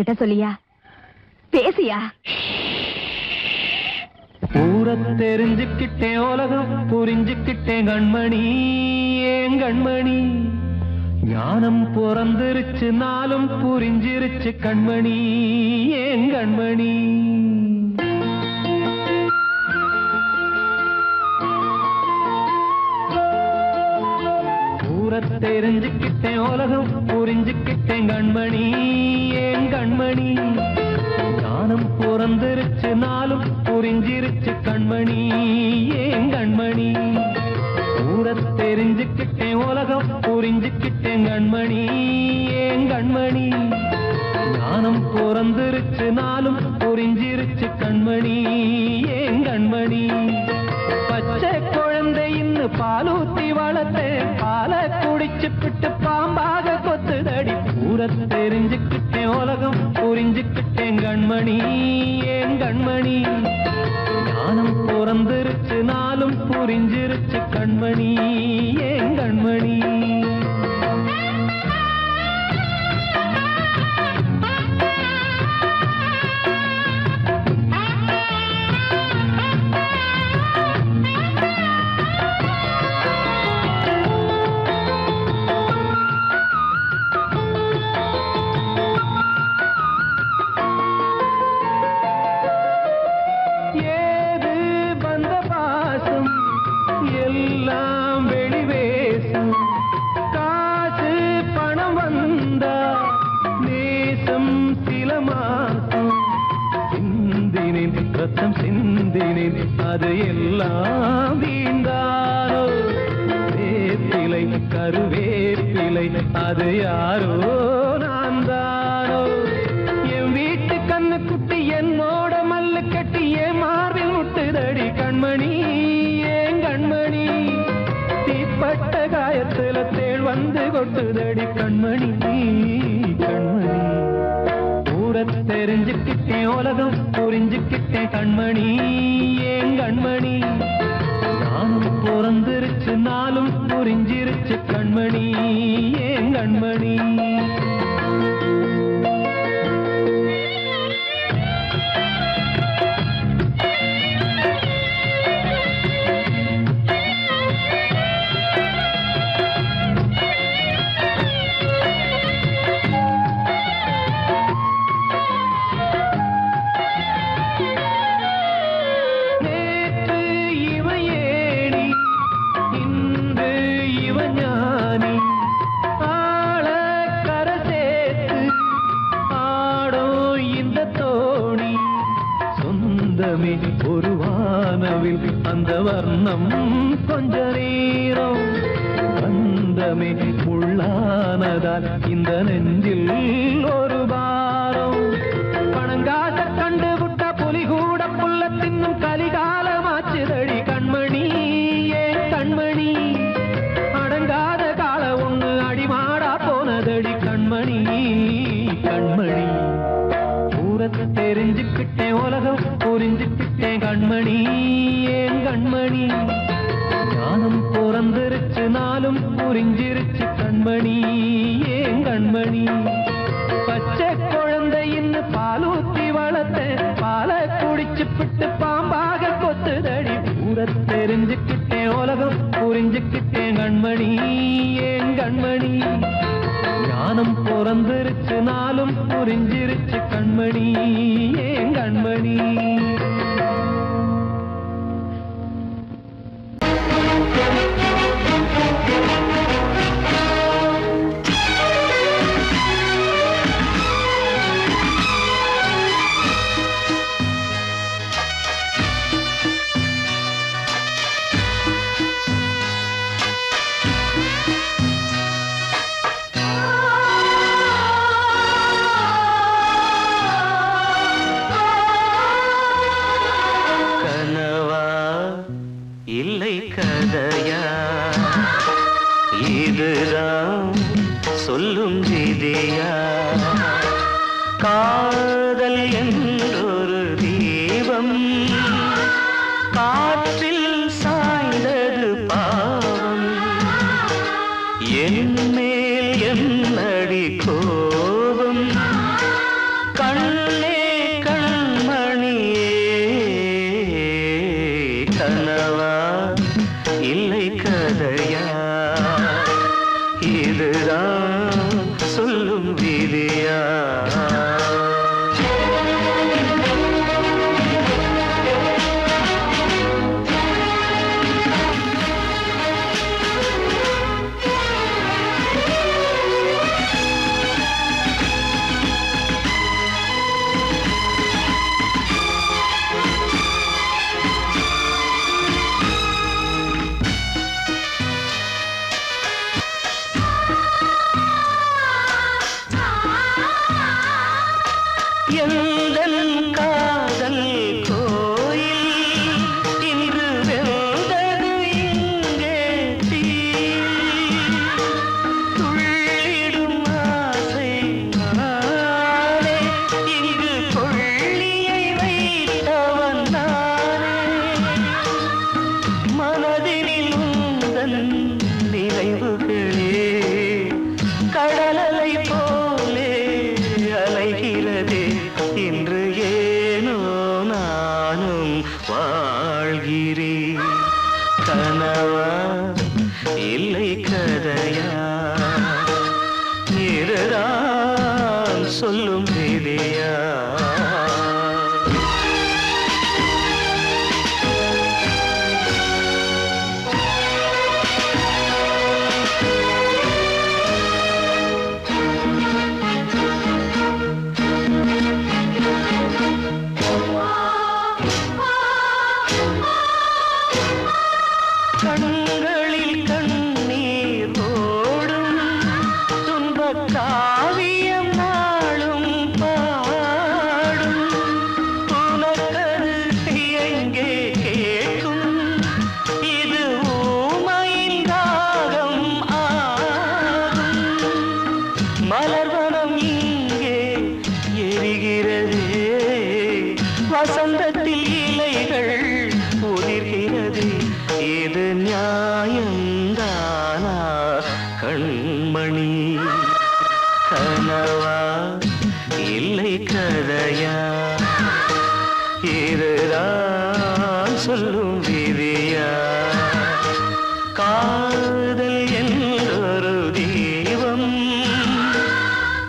என்கிட்ட சொல்லியா? பேசியா? ஊரை தெரிஞ்சுக்கிட்டேன், உலகம் புரிஞ்சுக்கிட்டேன் கண்மணி, ஏன் கண்மணி. ஞானம் பிறந்திருச்சு, நாளும் புரிஞ்சிருச்சு கண்மணி, ஏன் கண்மணி. தெரிஞ்சுக்கிட்டேன், உலகம் புரிஞ்சுக்கிட்டேன் கண்மணி, ஏன் கண்மணி. ஞானம் பிறந்திருச்சு, நாளும் புரிஞ்சிருச்சு கண்மணி, ஏன் கண்மணி. ஊரை தெரிஞ்சுக்கிட்டேன், உலகம் புரிஞ்சுக்கிட்டேன் கண்மணி, ஏன் கண்மணி. ஞானம் பிறந்திருச்சு, நாளும் புரிஞ்சிருச்சு கண்மணி, ஏன் கண்மணி. பச்சை குழந்தை இன்னும் பாலூத்தி வளர்த்தேன், பாலை குடிச்சு பிட்டு பாம்பாக கொத்துதடி. ஊரை தெரிஞ்சுக்கிட்டேன், உலகம் புரிஞ்சுக்கிட்டேன் கண்மணி, ஏன் கண்மணி. ஞானம் பிறந்திருச்சு, நாளும் புரிஞ்சிருச்சு கண்மணி, ஏன் கண்மணி. அது எல்லாம் வீண்டானோ, வேப்பிலை கருவேப்பிலை அது யாரோ நான் தானோ. என் வீட்டு கண்ணு குட்டி என்னோட மல்லு கட்டி என் மார்பில் முட்டுதடி கண்மணி, ஏன் கண்மணி. தீப்பட்ட காயத்துல தேள் வந்து கொட்டுதடி கண்மணி, கண்மணி. ஊரை தெரிஞ்சுக்கிட்டேன், உலகம் புரிஞ்சுக்கிட்டேன் கண்மணி, ஏன் கண்மணி. நானும் பிறந்திருச்சு, நாளும் புரிஞ்சிருச்சு கண்மணி, ஏன் கண்மணி. ஒரு வானவில் அந்த வர்ணம் கொஞ்ச நேரம் பந்தமே முள்ளானதால் இந்த நெஞ்சில் ஒரு பாரம். பணங்காச கண்டு விட்ட புலி கூட புல்ல தின்னும் கலிகாலமாச்சுதடி கண்மணி, ஏன் கண்மணி. அடங்காத கால ஒண்ணு அடிமாடா போனதடி கண்மணி, கண்மணி. ஊரை தெரிஞ்சுக்கிட்டேன், உலகம் புரிஞ்சுக்கிட்டேன் கண்மணி, ஏன் கண்மணி. ஞானம் பிறந்திருச்சு, நாளும் புரிஞ்சிருச்சு கண்மணி, ஏன் கண்மணி. பச்சை குழந்தை இன்னும் பாலூத்தி வளர்த்தேன், பாலை குடிச்சு பிட்டு பாம்பாக கொத்துதடி. ஊரை தெரிஞ்சுக்கிட்டேன், உலகம் புரிஞ்சுக்கிட்டேன் கண்மணி, ஏன் கண்மணி. ஞானம் பிறந்திருச்சு, நாளும் புரிஞ்சிருச்சு கண்மணி, ஏன் கண்மணி. சொல்லும் விதியா காதல் என்றொரு தீபம் காற்றில் சாய்ந்தது பாவம் என் மேல் என்னடி கோபம் இல்லை கதையா, இதுதான் சொல்லும் விதியா? எந்தன் காதல் கோயில் இன்று வெந்தது இங்கே தீ, துள்ளிடும் ஆசை நானே, இங்கு கொள்ளியை வைத்தவன் நானே. மனதினில் உந்தன் நினைவுகளே கடலலை போலே அலைகிறதே. இன்று ஏனோ நானும் வாழ்கிறேன். கனவா இல்லை கதையா, இதுதான் சொல்லும் விதியா? கண்களில் கண்ணீர் ஓடும் துன்பக் காவியம் நாளும் பாடும். உனக்கது எங்கே கேட்கும், இது ஊமையின் தாகம் ஆகும். மலர்வனம் இங்கே எரிகிறதே, வசந்தத்தில் இலைகள் உதிர்கிறது. இது நியாயந்தானா கண்மணி? கனவா இல்லை கதையா, இதுதான் சொல்லும் விதியா? காதல் என்றொரு தீபம்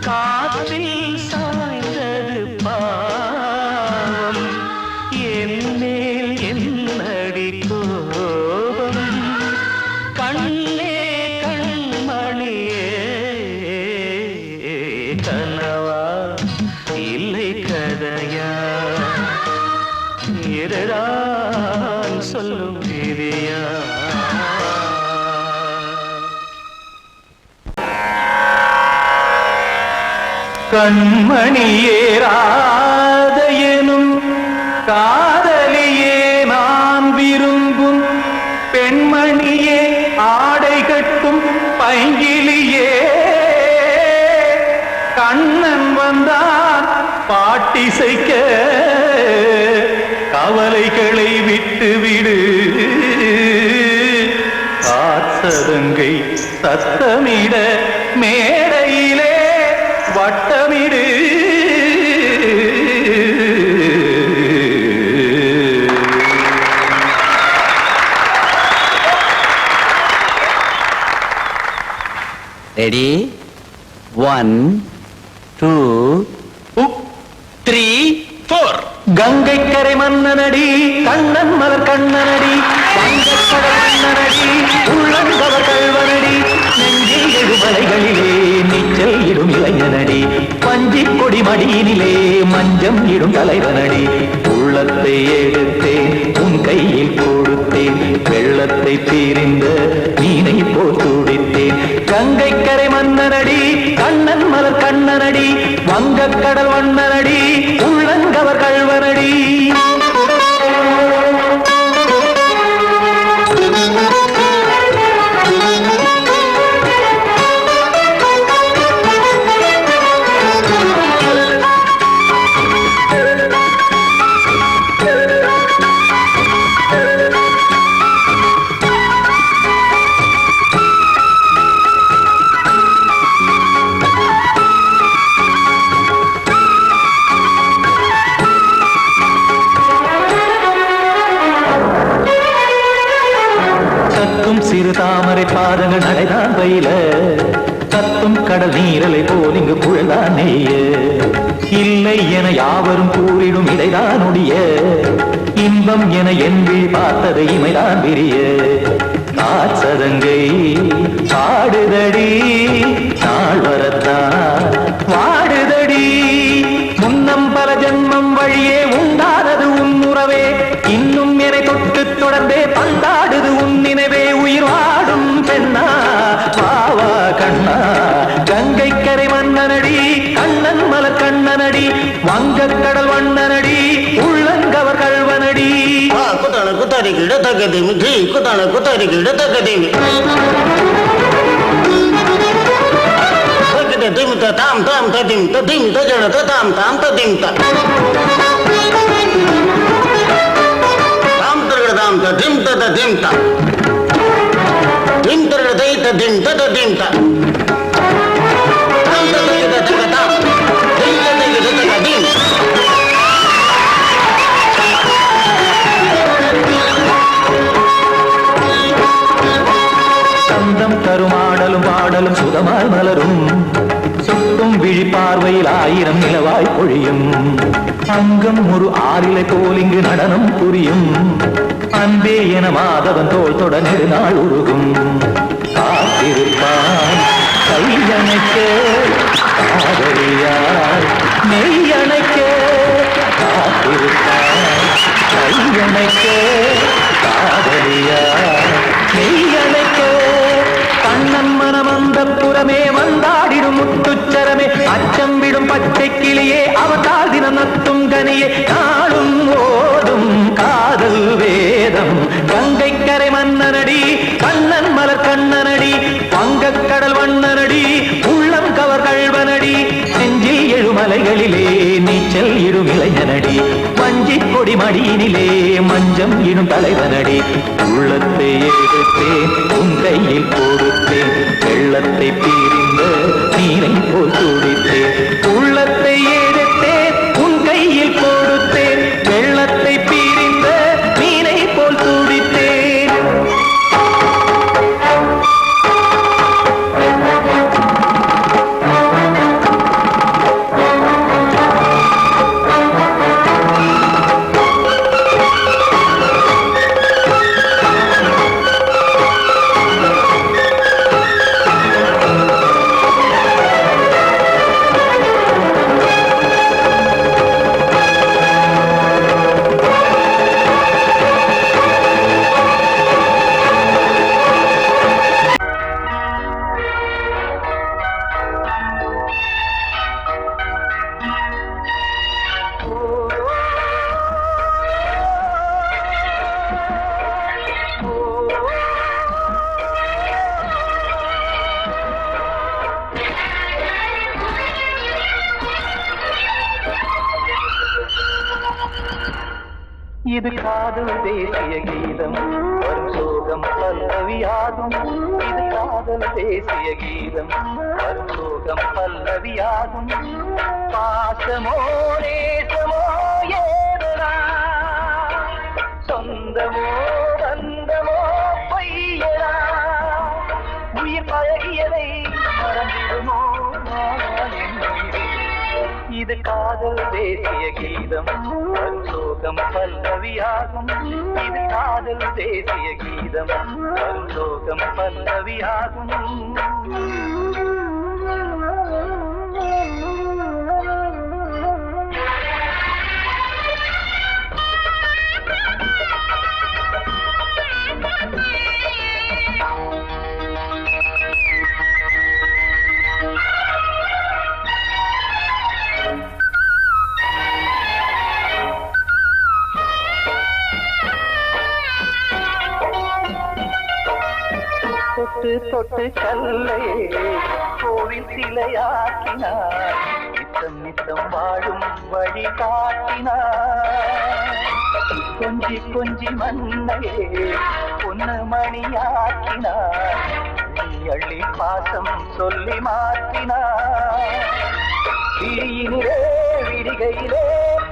காற்றில் சாய்ந்தது பாவம். என்னேல் என்னடி கோபம், கண்ணே கண்மணியே. கனவா இல்லை கதையா, இதுதான் சொல்லும் விதியா? கண்மணியே ராதையனும் காதலியே நான் விரும்பும் பெண்மணியே, ஆடை கட்டும் பைங்கிலியே. கண்ணன் வந்தான் பாட்டிசைக்க, கவலைகளை விட்டுவிடு. காத்ததங்கை சத்தமிட மேடையிலே வட்டமிடு. ரெடி? 1 2 3 4. கங்கை கரை மன்னனடி, கண்ணன் மலர் கண்ணனடி, வங்கக்கடல் மன்னனடி, உள்ளங்கவர் கல்வனடி, நெஞ்சில் எழுமலைகளிலே நீச்சல் இடும் இளைஞனடி, பஞ்சிக் கொடி மடியினிலே மஞ்சம் இடும் தலைவனடி. உள்ளத்தை எடுத்தேன் உன் கையில் கொடுத்தேன், வெள்ளத்தை தீரிந்த மீனை போல் துடித்தேன். கங்கை கரை மன்னனடி, கண்ணன் மலர் கண்ணனடி, வங்கக்கடல் வண்ணனடி, உள்ளங்கவர் கல்வனடி. சிறு தாமரை பாதங்கள் நடைதான் பயில கத்தும் கடல் நீரலை போல் இங்கு புழல்தான் நெய்ய இல்லை என யாவரும் கூறிடும் இடைதான் உடைய இன்பம் என என்பி பார்த்தது இமைதான் விரிய காச்சதங்கை பாடுதடி நாள் வரத்தான் வாடுதடி முன்னம் பல ஜென்மம் வழியே உண்டானது உன் உறவே இன்னும் என்னை தொட்டு தொடர்ந்தே பந்தாடுது உன் நினைவே உயிர் வாடும் பெண்ணா வாவா கண்ணா கங்கை கரை மன்னனடி கண்ணன் மலர் கண்ணனடி வங்கக் கடல் வண்ணனடி உள்ளங்கவர் கல்வனடி குத்தான குத்தாரி கிட தகதிமி ஜி குத்தான குத்தாரி கிட தகதிமி தகத திமித தாம் தாம் ததிம் ததிம் தஜன தாம் தாம் ததிம் தாம் தரகட தாம் ததிம் ததிம் தாம் திம் தரகட தை ததிம் ததிம் தாம் தாம் தகத தகதாம் திம் தகத தகதிம் சந்தம் தருமாடலும் பாடலும் சுதமாய் மலரும் சுட்டும் விழி பார்வையில் ஆயிரம் நிலவாய் பொழியும் அங்கம் ஒரு ஆறிலை போல் இங்கு நடனம் புரியும் அன்பே என மாதவன் தோள் தொட நெடுநாள் உருகும் காத்திருப்பான் கையணைக்க காதலியார் நெய்யணைக்க காத்திருப்பான் கையணைக்க காதலியார் நெய்யணைக்க கண்ணன் மனம் அந்த புறமே வந்தாடிடும் முத்துச்சரமே அச்சம் விடும் பச்சை கிளியே அவதால் தினம் நத்தும் கனியே நாளும் ஓடும் காதல் வேதம் கங்கை கரை மன்னனடி கண்ணன் மலர் கண்ணனடி வங்கக் கடல் வண்ணனடி உள்ளம் கவர் கல்வனடி நெஞ்சில் எழுமலைகளிலே நீச்சல் இடும் இளைஞனடி வஞ்சி கொடி மடியினிலே மஞ்சம் இடும் தலைவனடி உள்ளத்தை எடுத்தேன் உன் கையில் கொடுத்தேன் வெள்ளத்தை பிரிந்த நீரை போல் துடித்தேன் உள்ளத்தை எடுத்தேன் உன் கையில் கொடுத்தேன் வெள்ளத்தை பிரிந்த நீரை போல் துடித்தேன் இது காதல் தேசிய கீதம் வரும் சோகம் பல்லவியாகும் இது காதல் தேசிய கீதம் வரும் சோகம் பல்லவியாகும் பாசமோ நேசமோ ஏதனா சொந்தமோ பந்தமோ பொய்யடா உயிர் பழகியதை மறந்திடுமோ இது காதல் தேசிய கீதம் வரும் சோகம் பல்லவியாகும் இது காதல் தேசிய கீதம் வரும் சோகம் பல்லவியாகும் தொட்டு தொட்டு கல்லை கோவில் சிலையாக்கினார் நித்தம் நித்தம் வாழும் வழி காட்டினார் கொஞ்சி கொஞ்சி மண்ணையே பொன்னு மணியாக்கினார் அள்ளி பாசம் சொல்லி மாற்றினார் விழியினிலே விடிகையிலே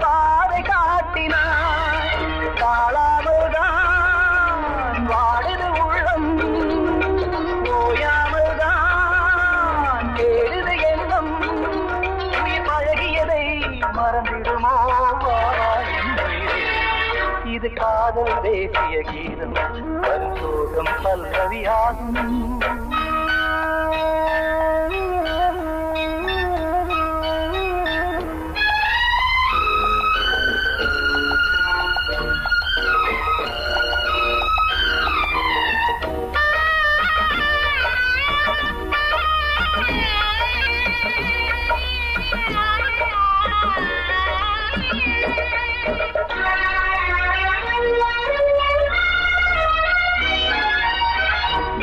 பாதை காட்டினார் காளாமுதான் வாடுது உள்ளம் காதல் தேசிய கீதம் வரும் சோகம் பல்லவியாகும்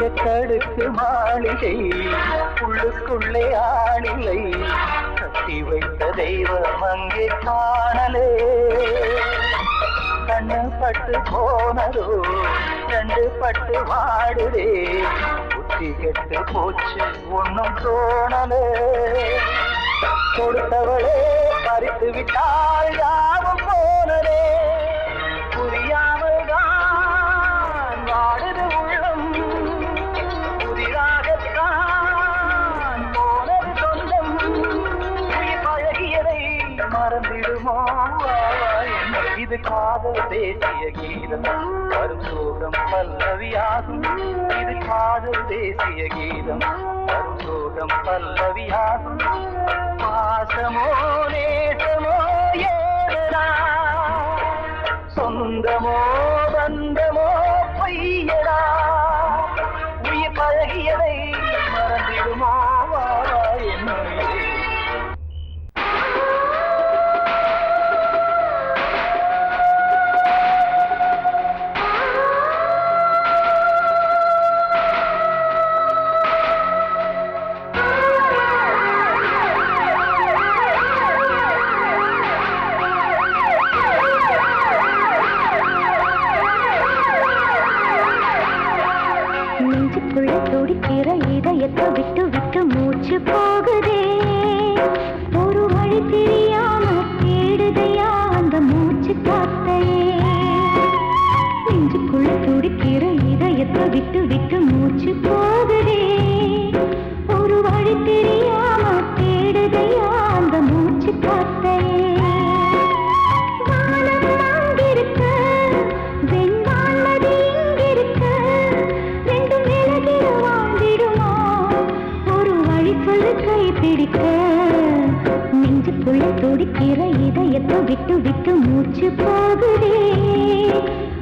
எத்தடுக்கு மாளிகை உள்ளுக்குள்ளே ஆளிலை கட்டி வைத்த தெய்வம் அங்கே காணலே கண்ணு பட்டு போனதோ ரெண்டு பட்டு வாடுதே புத்தி கெட்டு போச்சு ஒன்னும் தோணலே கொடுத்தவளே பறித்து விட்டால் யாவும் போனதே புரியாமல் தான் வாடுது உள்ளம் புதிராகத்தான் போனது சொந்தம் பழகியதை மறந்திடுமோ இது காதல் தேசிய கீதம் வரும் சோகம் பல்லவியாகும் இது காதல் தேசிய கீதம் வரும் சோகம் பல்லவியாகும் பாசமோ நேசமோ ஏதனா சொந்தமோ பந்தமோ பொய்யடா உயிர் பழகியதை மறந்திடுமோ என்ன துடிக்கிற இதயத்தை விட்டு விட்டு மூச்சு போகுதே ஒரு வழி தெரியாம தேடுதையா அந்த மூச்சு காத்தையே நெஞ்சுக்குள்ள துடிக்கிற இதயத்தை விட்டு விட்டு மூச்சு போகுதே ஒரு வழி தெரியாம தேடுதையா அந்த மூச்சு காத்தையே நெஞ்சுக்குள்ள துடிக்கிற இதயத்தை விட்டு விட்டு மூச்சு போகுதே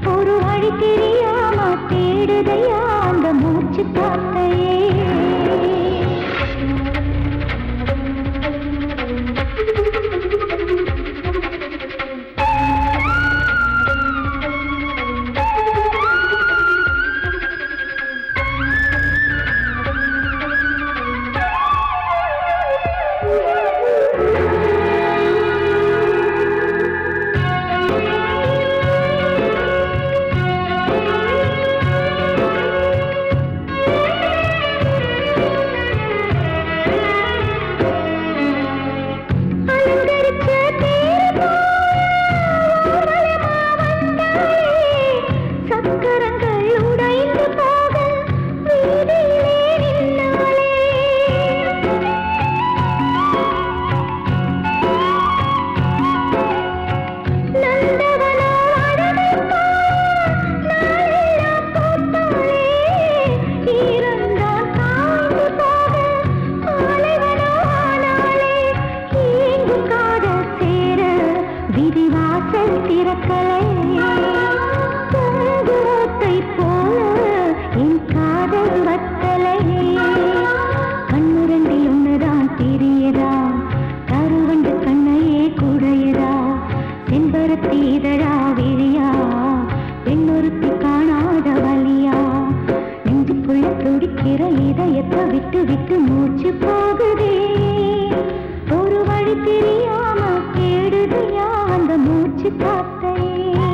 ஒரு வழி தெரியாம தேடுதையா அந்த மூச்சு காத்தையே இதயத்தை விட்டு விட்டு மூச்சு போகுதே ஒரு வழி தெரியாம தேடுதையா அந்த மூச்சு காத்தையே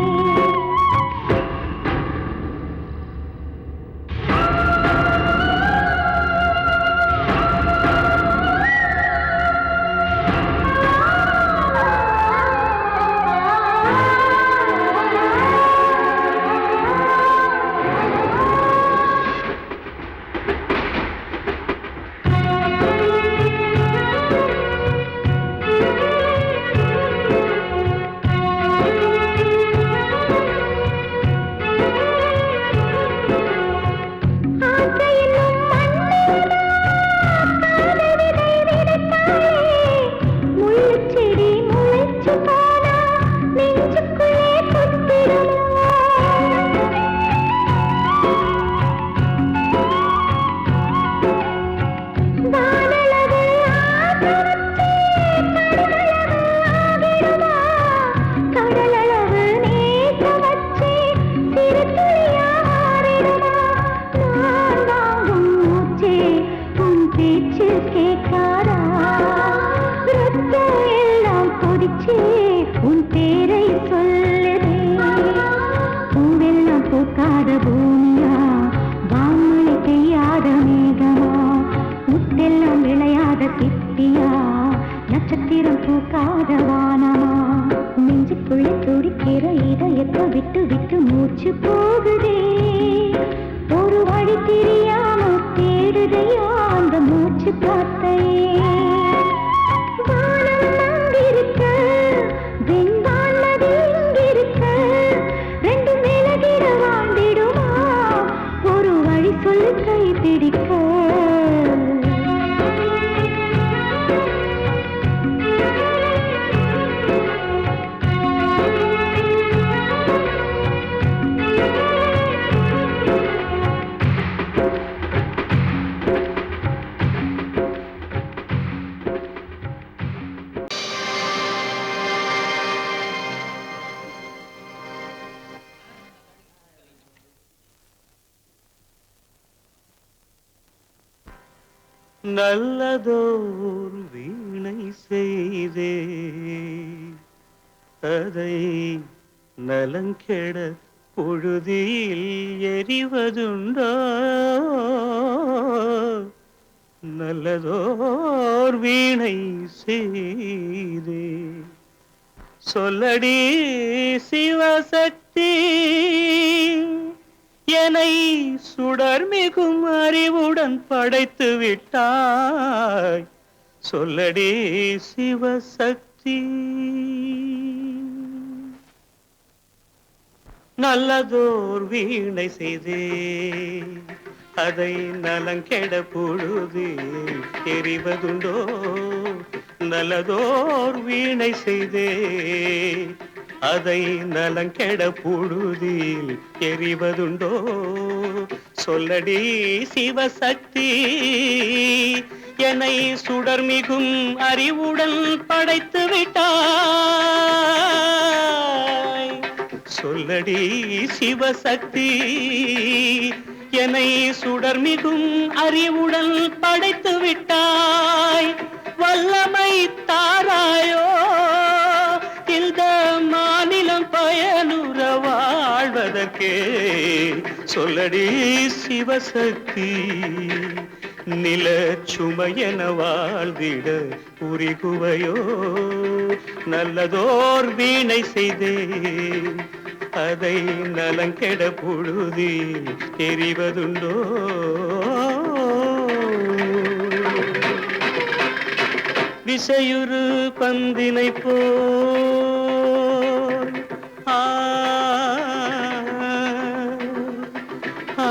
சிப்பியா நட்சத்திரம் பூக்காத வானமா நெஞ்சுக்குள்ள துடிக்கிற இதயத்தை விட்டு விட்டு மூச்சு போகுதே ஒரு வழி தெரியாம தேடுதையா அந்த மூச்சு காத்தையே வானம் அங்கிருக்க வெண்பான் நதி இங்கிருக்க ரெண்டு மேலகிட வாழ்ந்திடுமா ஒரு வழி சொல்லு கை பிடிக்க நல்லதோர் வீணை செய்தே அதை நலங்கெட பொழுதில் எறிவதுண்டோ நல்லதோர் வீணை செய்தே சொல்லடி சிவசக்தி என்னை சுடர் மிகும் அறிவுடன் படைத்து விட்டாய் சொல்லடி சிவசக்தி நல்லதோர் வீணை செய்தே அதை நலங்கெட பொழுது எறிவதுண்டோ நல்லதோர் வீணை செய்தே அதை நலங்கெட பொழுதில் எறிவதுண்டோ சொல்லடி சிவசக்தி என்னை சுடர் மிகும் அறிவுடன் படைத்து விட்டாய் சொல்லடி சிவசக்தி என்னை சுடர் மிகும் அறிவுடன் படைத்து விட்டாய் வல்லமை தாராயோ இந்த மாநிலம் பயனுற வாழ்வதற்கே சொல்லடி சிவசக்தி நில சுமையென வாழ்ந்திட உரிகுவையோ நல்லதோர் வீணை செய்தே அதை நலங்கெட பொழுதில் எறிவதுண்டோ விசையுறு பந்தினை போல் ஆ ஆ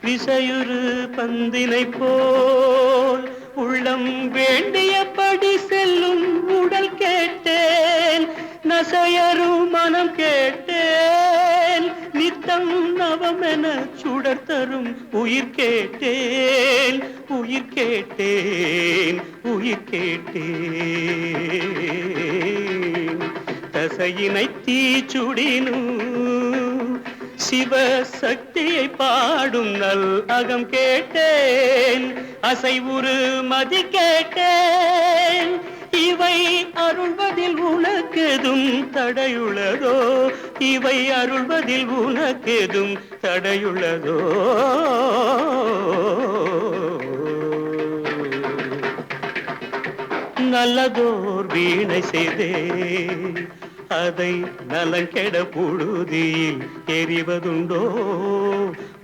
விசையுறு பந்தினை போல் உள்ளம் வேண்டியபடி செல்லும் உடல் கேட்டேன் நசையரும் மனம் கேட்டேன் நித்தம் நவமென சுடர் தரும் உயிர் கேட்டேன் உயிர் கேட்டேன் உயிர் கேட்டேன் தசையினை தீச்சுடினும் சிவசக்தியை பாடும் நல் அகம் கேட்டேன் அசைவுறு மதி கேட்டேன் இவை அருள்வதில் உனக்கெதும் தடையுள்ளதோ இவை அருள்வதில் உனக்கெதும் தடையுள்ளதோ நல்லதோர் வீணை செய்தே அதை நலங்கெட பொழுதில் எறிவதுண்டோ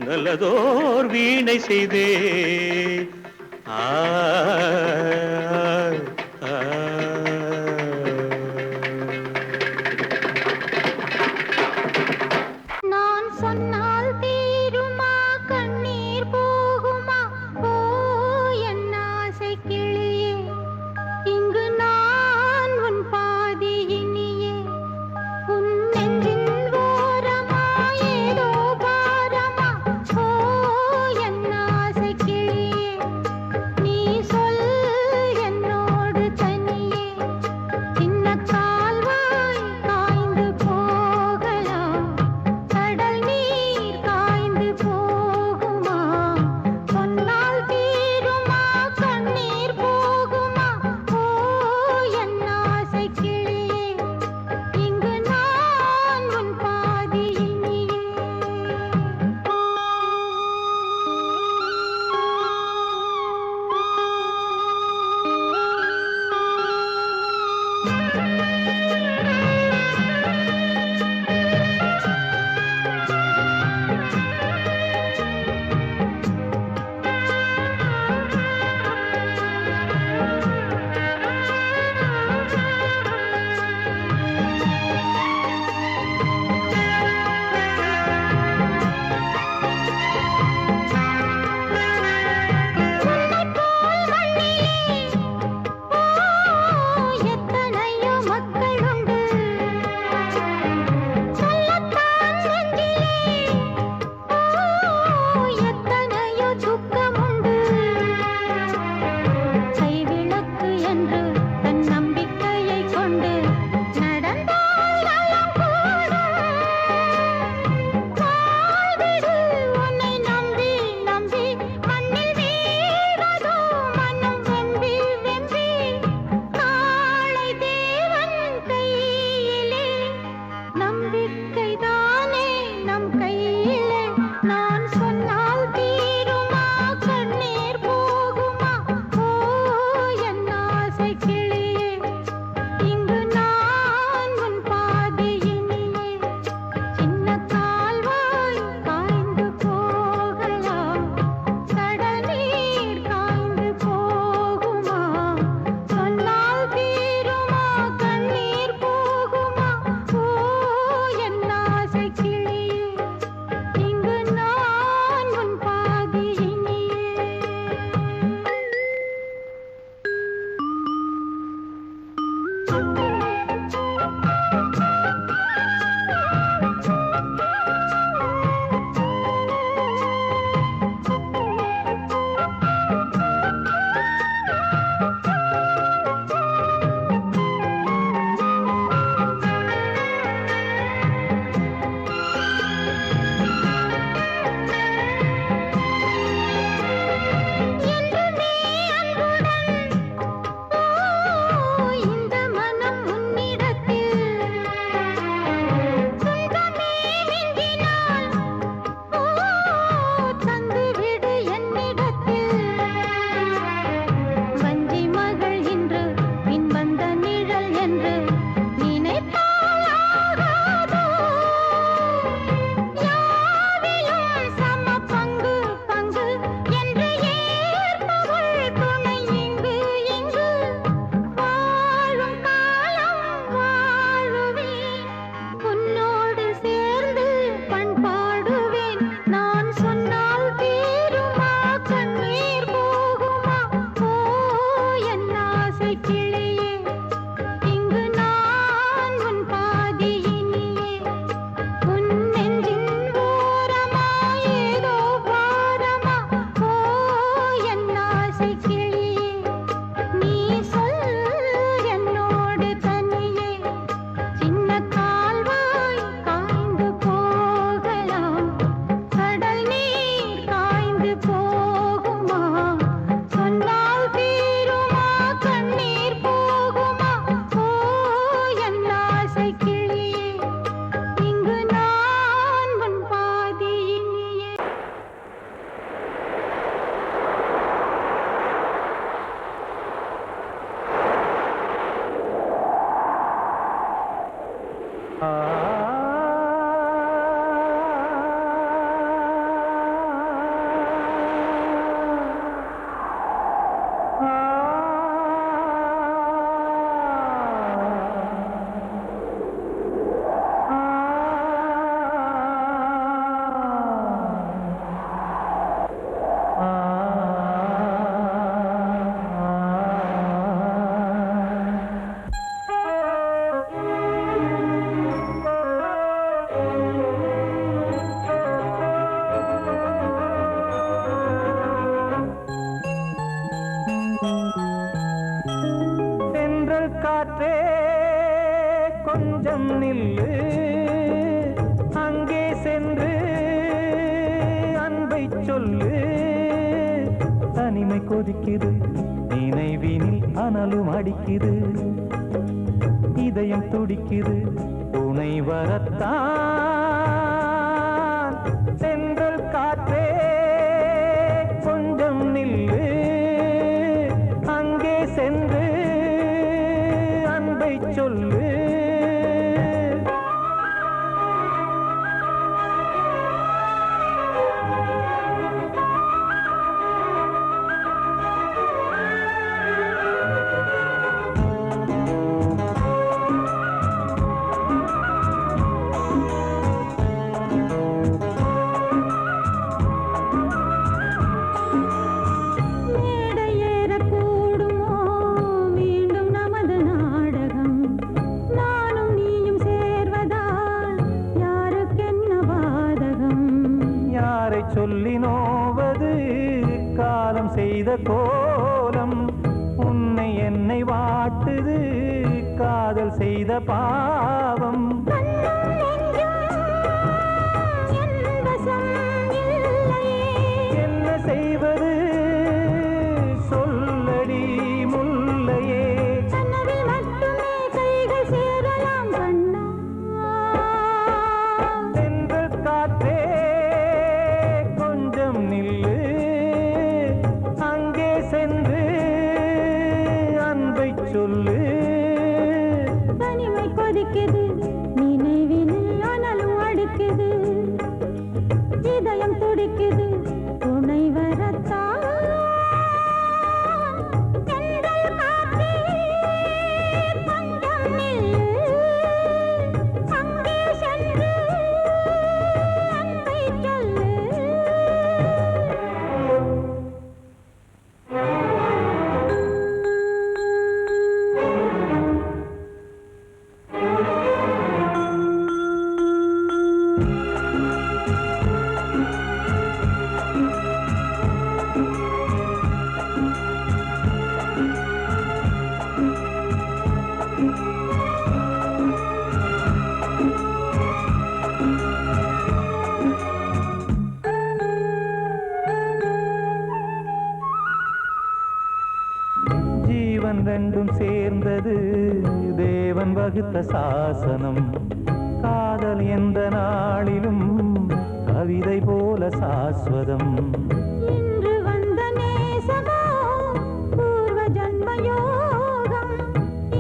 நல்லதோர் வீணை செய்தே ஆ நான் சொன்னால் தீருமா கண்ணீர் போகுமா ஓ என் ஆசை கிளியே இங்கு நான் உன் பாதி இனியே உன் நெஞ்சின் ஓரமா ஏதோ பாரமா ஓ என் ஆசை கிளியே நீ காற்றே கொஞ்சம் நில்லு, அங்கே சென்று அன்பை சொல்லு. தனிமை கொதிக்குது, நினைவினில் அனலும் அடிக்குது, இதயம் துடிக்குது, துணை வரத்தான். சென்றல் காற்றே கொஞ்சம் நில்லு, அங்கே சென்று அன்பை சொல்லு. சொல்லி நோவது காலம் செய்த கோலம், உன்னை என்னை வாட்டுது காதல் செய்த பாவம். என்ன செய்வது சொல்லடி முல்லையே, சென்று காற்றே நில்லு, அங்கே சென்று அன்பை சொல்லு. தனிமை கொதிக்குது, நினைவினில் அனலும் அடிக்குது, இதயம் துடிக்குது, துணை வரத்தான். ஜீவன் ரெண்டும் சேர்ந்தது தேவன் வகுத்த சாசனம். காதல் எந்த நாளிலும் கவிதை போல சாஸ்வதம். இன்று வந்த நேசமோ பூர்வ ஜன்ம யோகம்,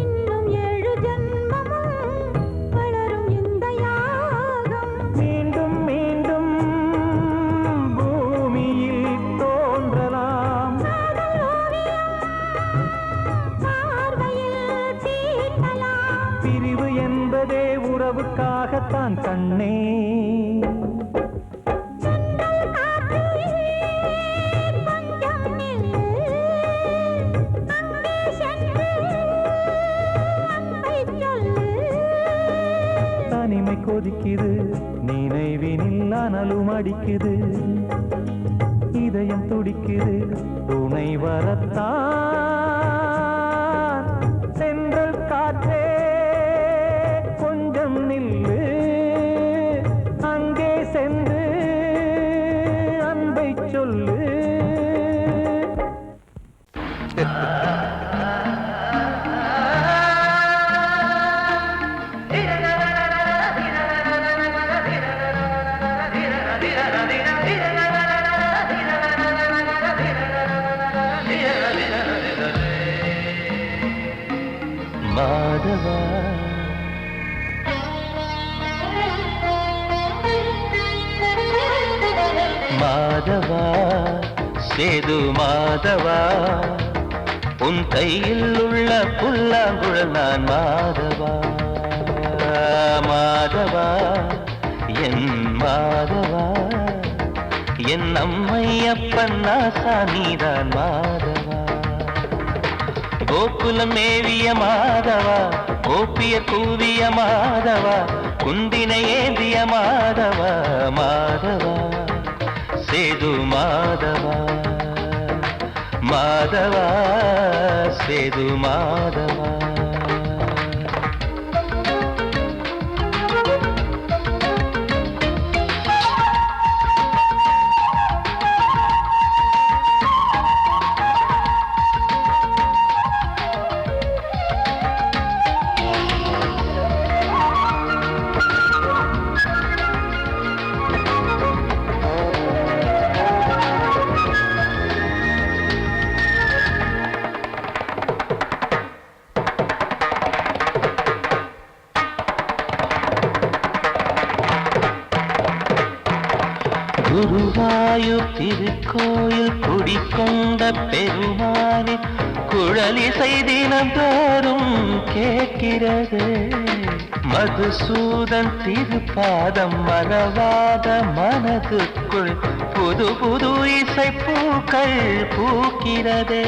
இன்னும் 7 ஜன்மமும் வளரும் இந்த யாகம். மீண்டும் மீண்டும் பூமியில் தோன்றலாம், பிரிவு என்பதே உறவுக்காகத்தான் கண்ணே. தனிமை கொதிக்குது, நினைவினில் அனலும் அடிக்குது, இதயம் துடிக்குது, துணை வரத்தான். சென்றல் காற்றே கொஞ்சம் நில்லு, அங்கே சென்று அன்பை சொல்லு. மாதவா மாதவா சேது மாதவா, உன் கையில் உள்ள புல்லாங்குழல் நான் மாதவா மாதவா என் மாதவா என் அம்மையப்பன் நாசா நீதான் மாதவா கோகுலம் மேவிய மாதவா கோப்பிய கூவிய மாதவா குந்தினை ஏந்திய மாதவா மாதவா சேது மாதவா மாதவா சேது மாதவா குருவாயூர் திருக்கோயில் குடிக்கொண்ட பெருமானி குழலிசை தினந்தோறும் கேட்கிறது மதுசூதன் திருப்பாதம் மறவாத மனதுக்குள் புது புது இசை பூக்கள் பூக்கிறதே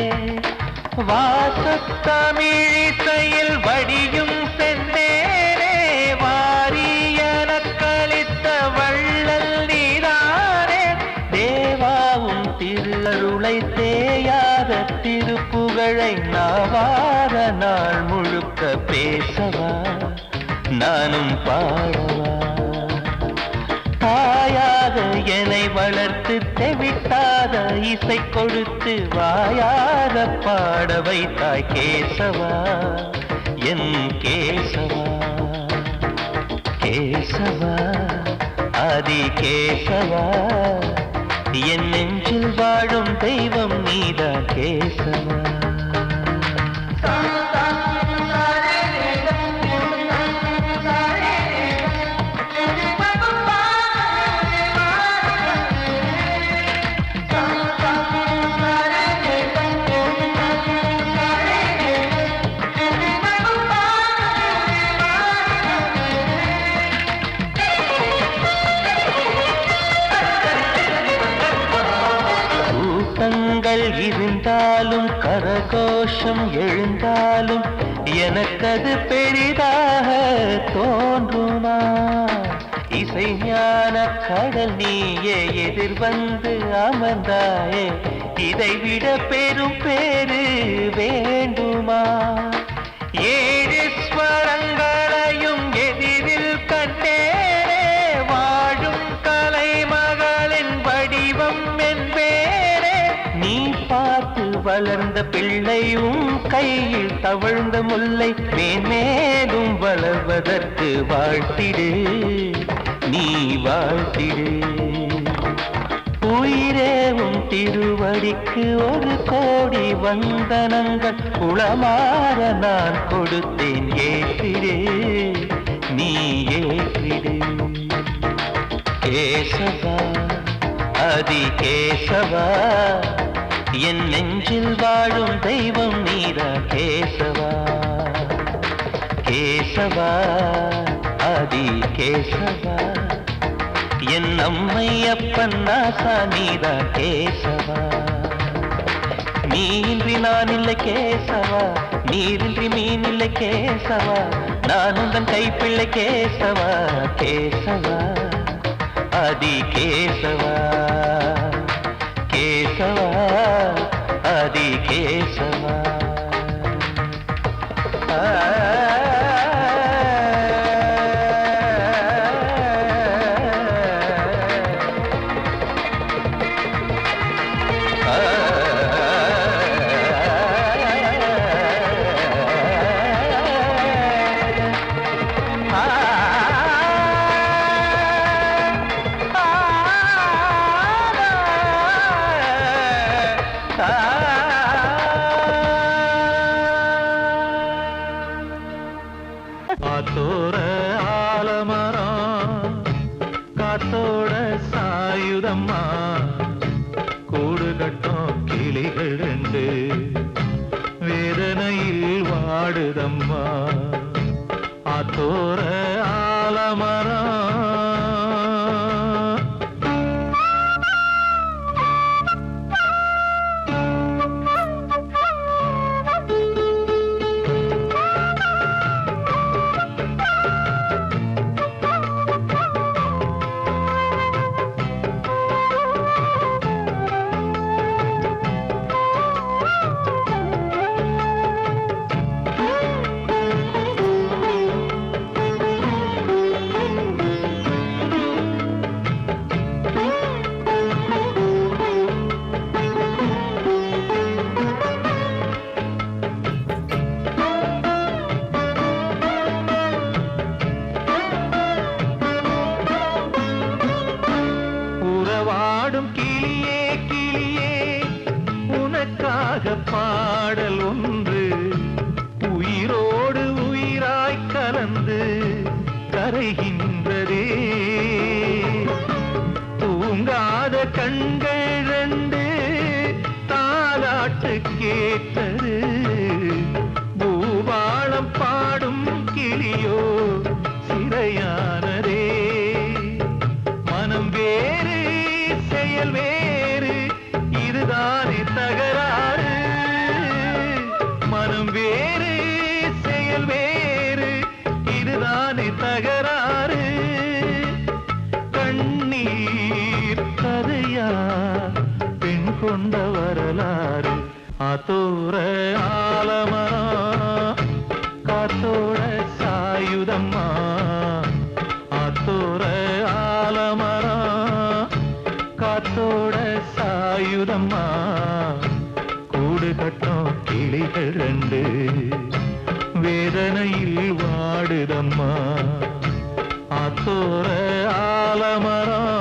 வாசத்தமிழிசையில் வடியும் செந்தேனே வாரியன கழித்த வள்ளல் நீதானே தேவாவும் திருஅருளை தேயாத திருப்புகழை நாவார நாள் முழுக்க பேசவா நானும் பாடவா தாயாக என்னை வளர்த்து தெவிட்டாத இசை கொடுத்து வாயாத பாட வைத்தாய் கேசவா என் கேசவா கேசவா ஆதி கேசவா என் நெஞ்சில் வாழும் தெய்வம் நீதான் கேசவா இருந்தாலும் கரகோஷம் எழுந்தாலும் எனக்கது பெரிதாக தோன்றுமா இசை ஞான கடல் நீயே எதிர்வந்து அமர்ந்தாயே இதைவிட பெரும் பேரு வேண்டுமா ஏழு ஸ்வரங்களையும் எதிரில் கண்டேனே வாழும் கலைமகளின் வடிவம் என்பேனே நீ பார்த்து வளர்ந்த பிள்ளையும் கையில் தவழ்ந்த முல்லை மேன்மேலும் வளர்வதற்கு வாழ்த்திடு நீ வாழ்த்திடு உயிரேவும் திருவடிக்கு ஒரு கோடி வந்தனங்கள் உளமாற நான் கொடுத்தேன் ஏற்றிடு நீ ஏற்றிடு கேசவா அதி கேசவா என் நெஞ்சில் வாழும் தெய்வம் நீரா கேசவா கேசவா அதி கேசவா என் அம்மை அப்பன் நாசா நீரா கேசவா நீன்றி நான் இல்லை கேசவா நீரின்றி மீன் இல்லை கேசவா நான் உந்தன் கைப்பிள்ளை கேசவா கேசவா ஆதி கேசவா கேசவா ஆதி கேசவா வேதனையில் வாடுதம்மா ஆத்தோர ஆலமரம். உறவாடும் கிளியே கிளியே உனக்காக பாடல் ஒன்று உயிரோடு உயிராய் கலந்து கரைகின்றதே. தூங்காத கண்கள் ரெண்டு தாலாட்டு கேட்டது. பூபாளம் பாடும் கிளியோ சிறையானதே. மனம் வேறு செயல் வேறு இதுதானே தகராறு. மனம் வேறு செயல் வேறு இதுதானே தகராறு. கண்ணீர் கதையா பெண் கொண்ட வரலாறு. ஆத்தோர ஆலமரம் காத்தோட சாயுதம்மா ஆத்தோர ஆலமரம் காத்தோட சாயுதம்மா. கூடு கட்டும் கிளிகள் ரெண்டு வேதனையில் வாடுதம்மா ஆத்தோர ஆலமரம்.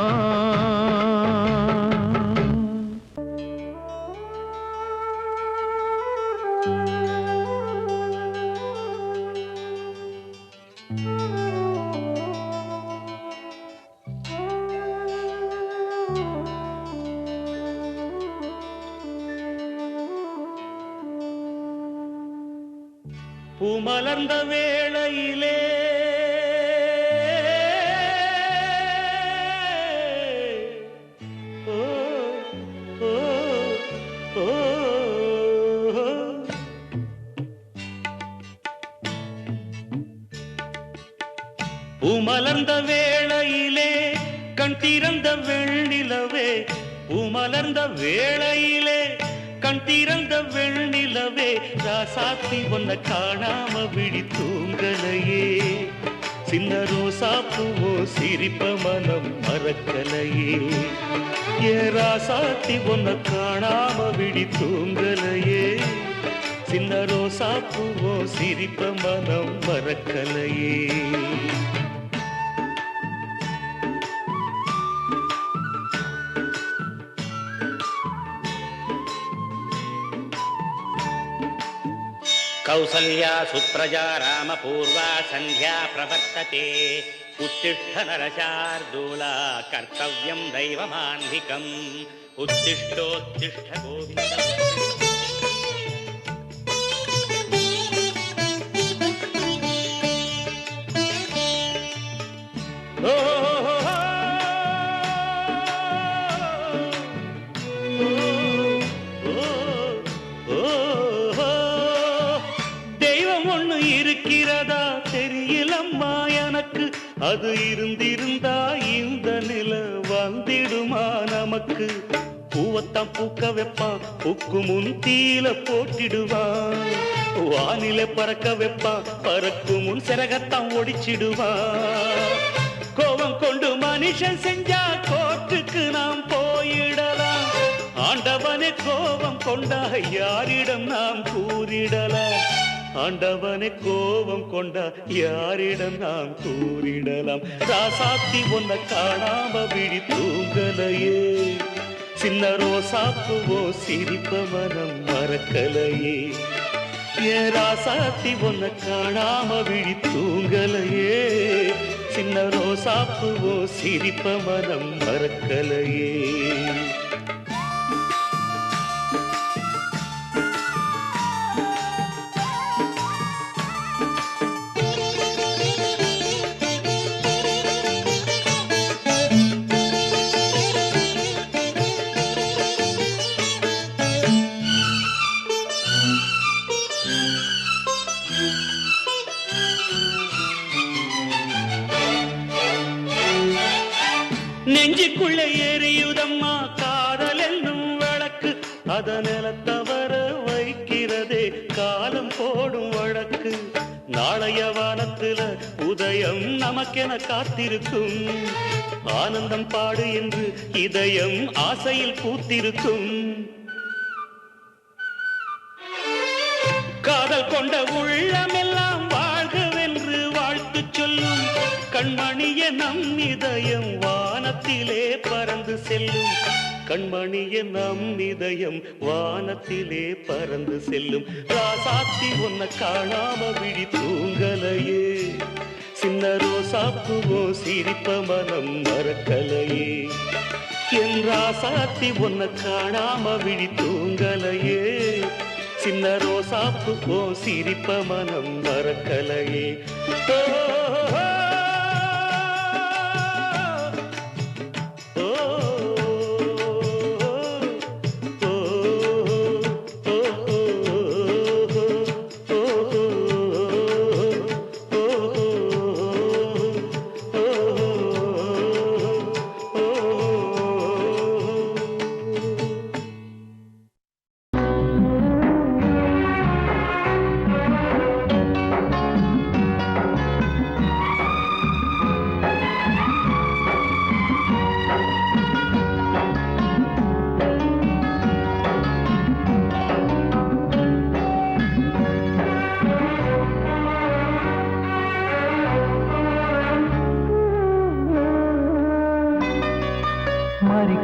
பூமலர்ந்த வேளையிலே ஓ ஓ ஓ பூமலர்ந்த வேளையிலே கண் திறந்த வெண்ணிலவே. பூமலர்ந்த வேளையிலே கண் திறந்த வெண்ணிலவே. ராசாத்தி ஒன்ன காணாம விழி தூங்கலையே. சின்ன ரோசா பூவோ சிரிப்ப மனம் மறக்கலையே. ஏ ராசாத்தி ஒன்ன காணாம விழி தூங்கலையே. சின்ன ரோசா பூவோ சிரிப்ப மனம் மறக்கலையே. कौसल्या सुप्रजा रामपूर्वा सन्ध्या प्रवर्तते. उत्तिष्ठ नरशार्दूला कर्तव्यं दैवमान्धिकम्. उत्तिष्ठोत्तिष्ठ गोविन्द. இருக்கிறதா தெரியலம்மா எனக்கு. அது இருந்திருந்தா இந்த நில வந்திடுமா நமக்கு. பூவத்தான் பூக்க வைப்பான் பூக்கு முன் தீல போட்டிடுவான். வானில பறக்க வைப்பான் பறக்கு முன் சிறகத்தான் ஒடிச்சிடுவான். கோபம் கொண்டு மனுஷன் செஞ்சா கோர்ட்டுக்கு நாம் போயிடலாம். ஆண்டவனே கோபம் கொண்டா யாரிடம் நாம் கூறிடலாம். ஆண்டவனை கோபம் கொண்டா யாரிடம் நாம் கூறிடலாம். ராசாத்தி ஒன்ன காணாம விழி தூங்கலையே. சின்ன ரோசாப்புவோ சிரிப்ப மனம் மறக்கலையே. ஏ ராசாத்தி ஒன்ன காணாம விழி தூங்கலையே. சின்ன ரோசாப்புவோ சிரிப்ப மனம் மறக்கலையே. நெஞ்சுக்குள்ளே எரியுதம்மா காதல் என்னும் விளக்கு அத நிலத்தவர வைக்கிறதே காலம் போடும் வழக்கு நாளைய வானத்துல உதயம் நமக்கென காத்திருக்கும் ஆனந்தம் பாடு என்று இதயம் ஆசையில் பூத்திருக்கும் காதல் கொண்ட உள்ளமெல்லாம் வாழ்கவென்று வாழ்த்து சொல்லும் கண்மணிய நம் இதயம் வானத்திலே பறந்து செல்லும் கண்மணிய நம் இதயம் வானத்திலே பறந்து செல்லும் ராசாத்தி உன்னை காணாம விழி தூங்கலையே சின்ன ரோசாப்புவோ சிரிப்ப மனம் மறக்கலையே என் ராசாத்தி உன்னை காணாம விழி தூங்கலையே சின்ன ரோசாப்புவோ சிரிப்ப மனம் மறக்கலையே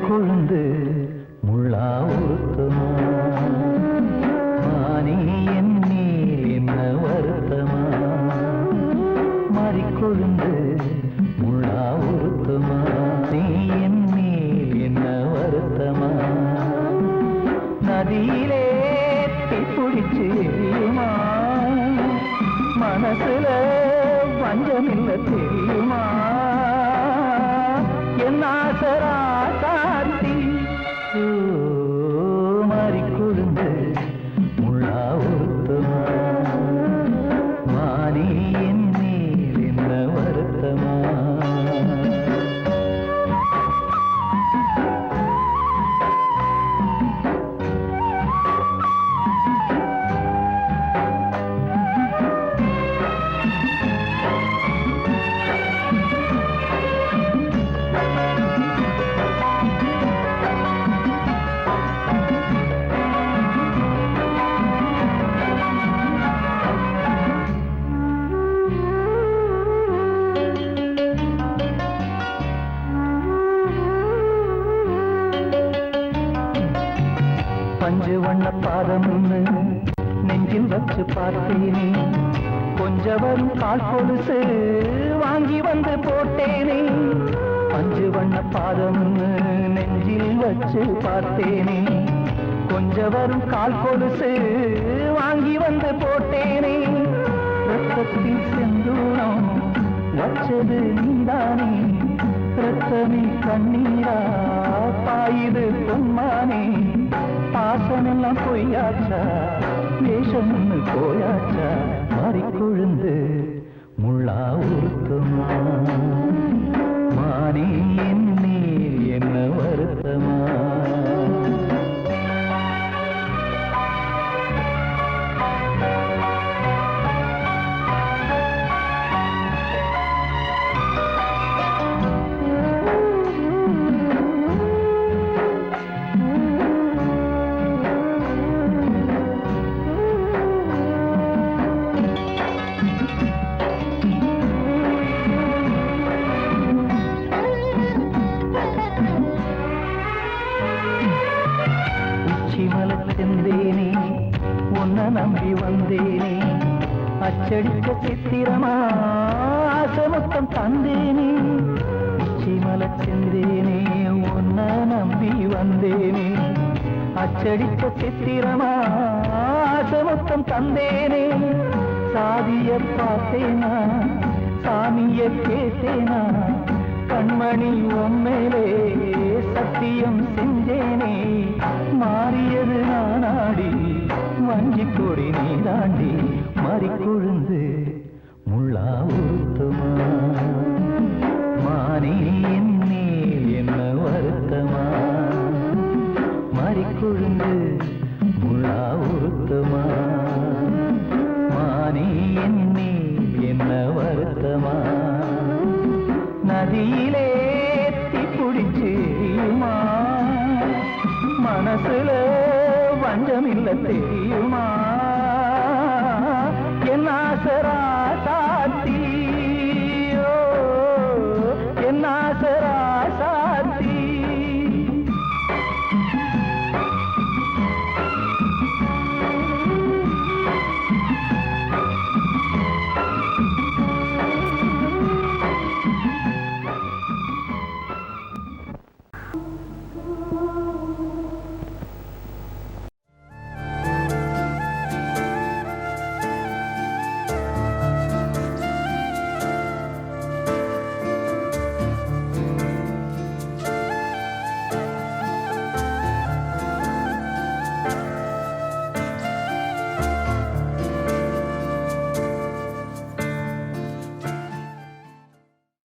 கொழுந்து முள்ளா ஊத்துமா மானி என் மேல் என்ன வருத்தமா மாறிக்கொழுந்து முள்ளா ஊத்துமா நீ என் மேல் என்ன வருத்தமா நதியிலே தீப்பிடிச்சு எரியுமா மனசுல வஞ்சமில்ல தெரியுமா என் ஆசரா காத்தி மாறிக்கொழுந்து முள்ளா ஊத்துமா மானி என் மேல் என்ன வருத்தமா பஞ்சு வண்ண பாதம் நெஞ்சில் வச்சு பார்த்தேனே கொஞ்சம் வரும் கால் கொலுசு வாங்கி வந்து போட்டேனே பஞ்சு வண்ண பாதம் நெஞ்சில் வச்சு பார்த்தேனே கொஞ்சம் வரும் கால் கொலுசு வாங்கி வந்து போட்டேனே ரத்தத்தில் செந்தூரம் வச்சது நீதானே ரத்தமே கண்ணீரா பாயுது பொன்மானே பாசமெல்லாம் பொய்யாச்சா வேஷம் போயாச்சா மாறிக்கொழுந்து முள்ளா ஊத்துமா மானி என் மேல் என்ன வருத்தமா செந்தேனே உன்னை நம்பி வந்தேனே அச்சடிக்க சித்திரமா ஆசமுத்தம் தந்தேனே உச்சிமல செந்தேனே உன்னை நம்பி வந்தேனே அச்சடிக்க சித்திரமா ஆசமுத்தம் தந்தேனே சாதிய பார்த்தேனா சாமிய கேட்டேனா கண்மணி உம்மேலே சத்தியம் செஞ்சேனே மாறியது நானாடி வஞ்சி கொடி நீ தாண்டி மாறிக்கொழுந்து முள்ளா ஊத்துமா மானே என் மேல் என்ன தெரியுமா